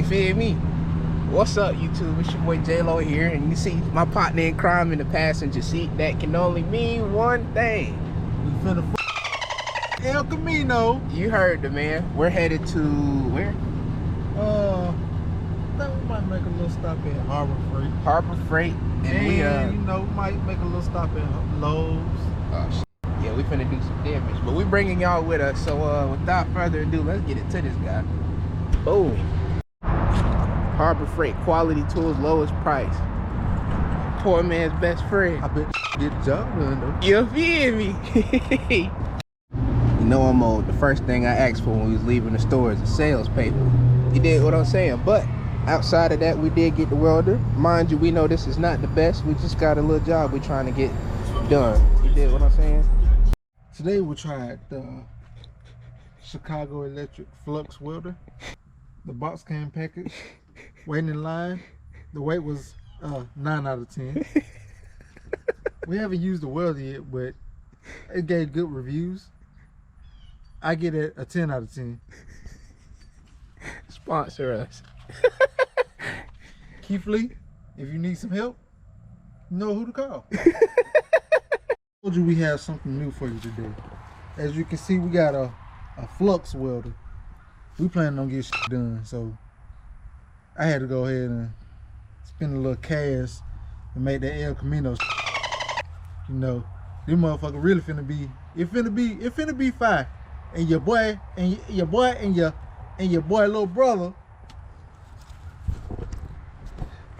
feel me? What's up, YouTube? It's your boy J-Lo here, and you see my partner in crime in the passenger seat. That can only mean one thing. We finna El Camino. You heard the man. We're headed to where? I think we might make a little stop at Harbor Freight. Harbor Freight. And we might make a little stop at Lowe's. Oh, shit. Yeah, we finna do some damage, but we bringing y'all with us. So without further ado, let's get it to this guy. Boom. Harbor Freight, quality tools, lowest price. Poor man's best friend. I bet get the job done though. You feel me? You know I'm old. The first thing I asked for when we was leaving the store is a sales paper. You did what I'm saying, but outside of that, we did get the welder. Mind you, we know this is not the best. We just got a little job we're trying to get done. You did what I'm saying? Today we tried the Chicago Electric Flux welder. The box came packaged. Waiting in line. The weight was 9 out of 10. We haven't used the welder yet, but it gave good reviews. I get it a 10 out of 10. Sponsor us. Keith Lee, if you need some help, you know who to call. Told you we have something new for you today. As you can see, we got a flux welder. We planning on getting shit done, so I had to go ahead and spend a little cash and make that El Camino. You know, this motherfucker really finna be. It finna be fire. And your boy and your boy little brother.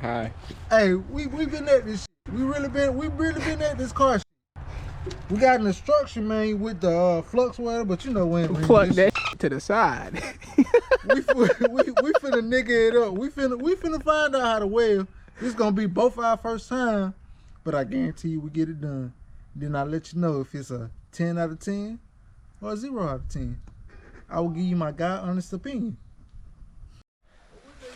Hi. Hey, we been at this shit. We really been at this car shit. We got an instruction manual with the flux welder, but you know when plug that to the side. we finna nigga it up. We finna find out how to weld. This gonna be both our first time, but I guarantee you we get it done. Then I'll let you know if it's a 10 out of 10 or a 0 out of 10. I will give you my God honest opinion.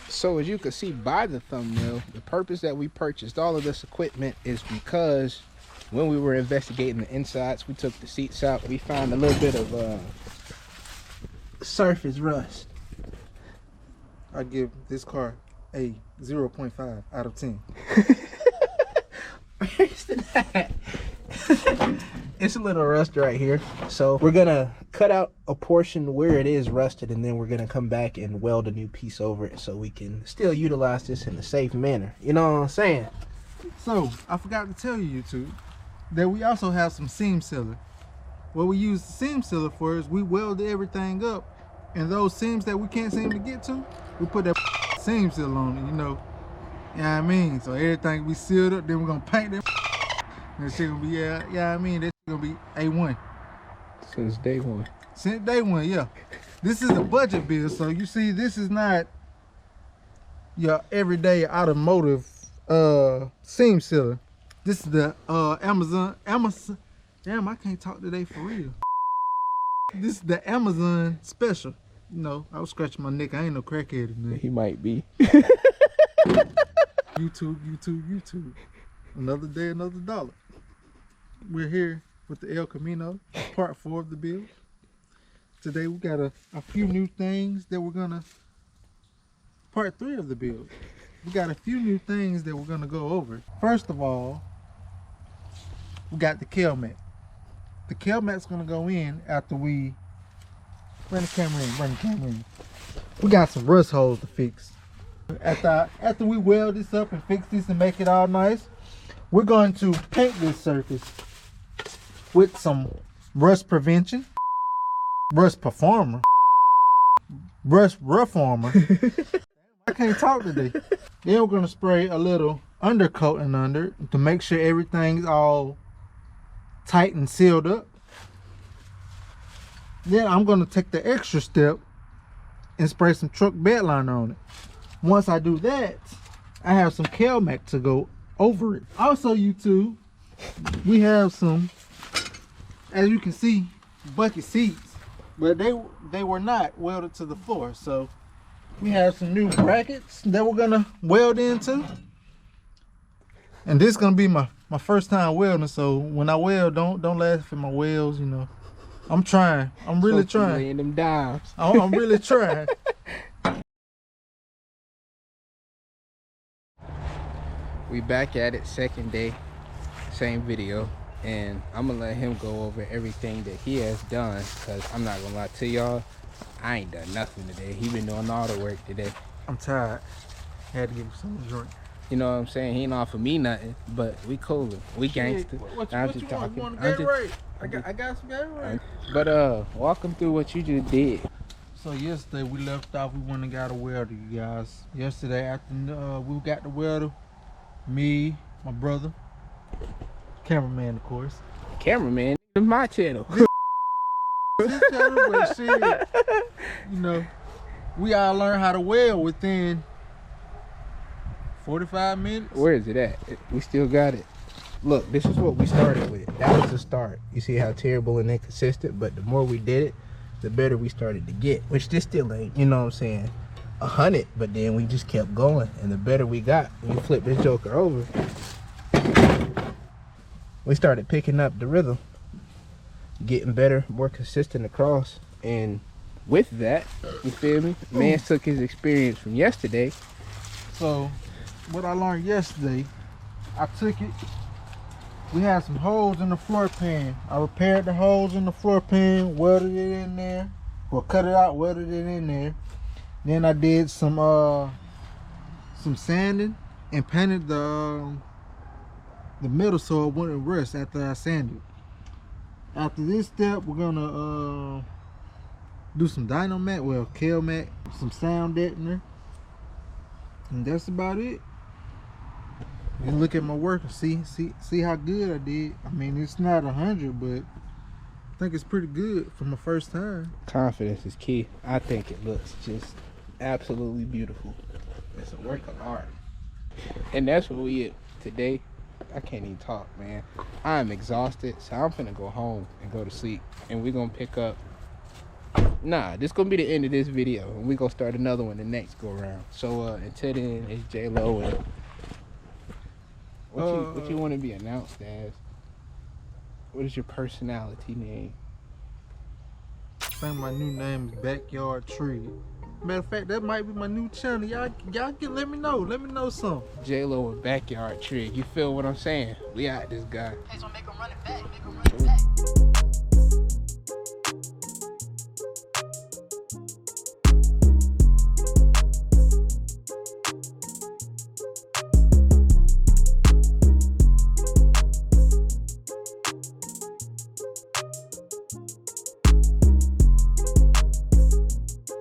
So as you can see by the thumbnail, the purpose that we purchased all of this equipment is because when we were investigating the insides, we took the seats out, we found a little bit of surface rust. I give this car a 0.5 out of 10. It's a little rust right here, so we're gonna cut out a portion where it is rusted, and then we're gonna come back and weld a new piece over it so we can still utilize this in a safe manner. You know what I'm saying? So I forgot to tell you YouTube that we also have some seam sealer. What we use the seam sealer for is we weld everything up, and those seams that we can't seem to get to, we put that seam sealer on it, you know. You know what I mean? So everything we sealed up, then we're gonna paint that. And that shit gonna be, yeah, I mean, that shit gonna be A1. Since day one. Since day one, yeah. This is a budget build, so you see, this is not your everyday automotive seam sealer. This is the Amazon. Damn, I can't talk today for real. This is the Amazon special. You know, I was scratching my neck. I ain't no crackhead in there. He might be. YouTube. Another day, another dollar. We're here with the El Camino, part 4 of the build. Today we got a few new things that we're gonna, part 3 of the build. We got a few new things that we're gonna go over. First of all, we got the Kel mat. The Kel mat's gonna go in after we run the camera in. We got some rust holes to fix. After we weld this up and fix this and make it all nice, we're going to paint this surface with some rust prevention, rust performer, rust reformer. I can't talk today. Then we're going to spray a little undercoating under to make sure everything's all tight and sealed up. Then I'm going to take the extra step and spray some truck bed liner on it. Once I do that, I have some Kel-Mac to go over it. Also, YouTube, we have some, as you can see, bucket seats, but they were not welded to the floor. So we have some new brackets that we're gonna weld into, and this is gonna be my first time welding. So when I weld, don't laugh at my welds. You know, I'm trying. I'm really trying. Laying them dimes. I'm really trying. We back at it, second day, same video, and I'm gonna let him go over everything that he has done, because I'm not gonna lie to y'all, I ain't done nothing today. He been doing all the work today. I'm tired. Had to give him something to drink. You know what I'm saying? He ain't offer me nothing, but we coolin'. We gangster. What I'm you just want? talking. You want a I'm just- Gatorade? I got some Gatorade. But walk him through what you just did. So yesterday we left off. We went and got a welder, you guys. Yesterday after we got the welder, me, my brother, cameraman, of course. Cameraman, it's my channel. This channel, but shit, you know, we all learned how to weld within 45 minutes. Where is it at? We still got it. Look, this is what we started with. That was the start. You see how terrible and inconsistent, but the more we did it, the better we started to get. Which this still ain't, you know what I'm saying, 100, but then we just kept going, and the better we got, when you flip this joker over, we started picking up the rhythm, getting better, more consistent across, and with that, you feel me, man took his experience from yesterday. So, what I learned yesterday, I took it. We had some holes in the floor pan. I repaired the holes in the floor pan, welded it in there, or cut it out, welded it in there. Then I did some sanding and painted the middle so it wouldn't rust after I sanded. After this step, we're gonna do some Dynomat, well, Kelmat, some sound deadener, and that's about it. You can look at my work and see how good I did. I mean, it's not 100, but I think it's pretty good for my first time. Confidence is key. I think it looks just absolutely beautiful. It's a work of art. And that's what we at today. I can't even talk, man. I'm exhausted, so I'm finna go home and go to sleep. And we're gonna pick up. Nah, this gonna be the end of this video, and we're gonna start another one the next go around. So until then, it's J-Lo and what you want to be announced as? What is your personality name? I think my new name is Backyard Tree. Matter of fact, that might be my new channel. Y'all can let me know. Let me know something. J-Lo and Backyard Trig. You feel what I'm saying? We out this guy. Hey, so make him run it back. Make him run it back.